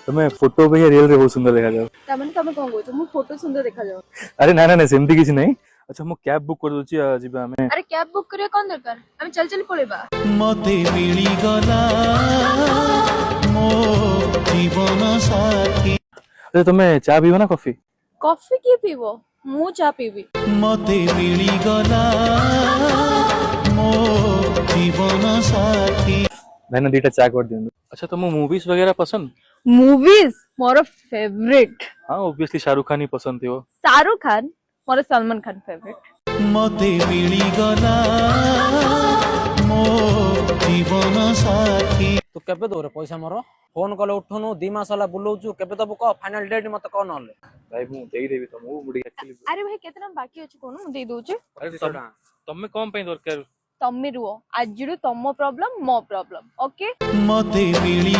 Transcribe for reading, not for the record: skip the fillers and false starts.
तुम्हें फोटो पे या रियल रे बहुत सुंदर देखा जाओ। तमन तमे कोन कहू मु फोटो सुंदर देखा जाओ। अरे ना ना ना सेमती किछ नहीं। अच्छा मु कैब बुक कर दोची जिबा हमें। अरे कैब बुक करिया कोन दरकार हम चल चल पळेबा। मते मिली गला मो जीवन साथी। अच्छा तुम्हें चा पीबो ना कॉफी? कॉफी की पीबो मु चा पीबी। मते मिली गला मो जीवन साथी। मैंने दीटा चा कर दियो। अच्छा तुम्हें मूवीज वगैरह पसंद? मूवीज मोर फेवरेट। हाँ ऑब्वियसली शाहरुख खान ही पसंद थी वो। शाहरुख खान मोर सलमान खान फेवरेट। मते मिली गला मो जीवन साथी। तू केबे दो रे पैसा मोर फोन कले उठनु 2 मास होला बुलौचु केबे दबु क फाइनल डेट मत क नले भाई मु देई देबी तुमको मुडी एक्चुअली। अरे भाई केतना बाकी अछि कोन मु दे दउ छी। अरे तम्मे कम पे दरकार। तम्मे रुओ आज तम प्रॉब्लम मो प्रॉब्लम ओके। मते मिली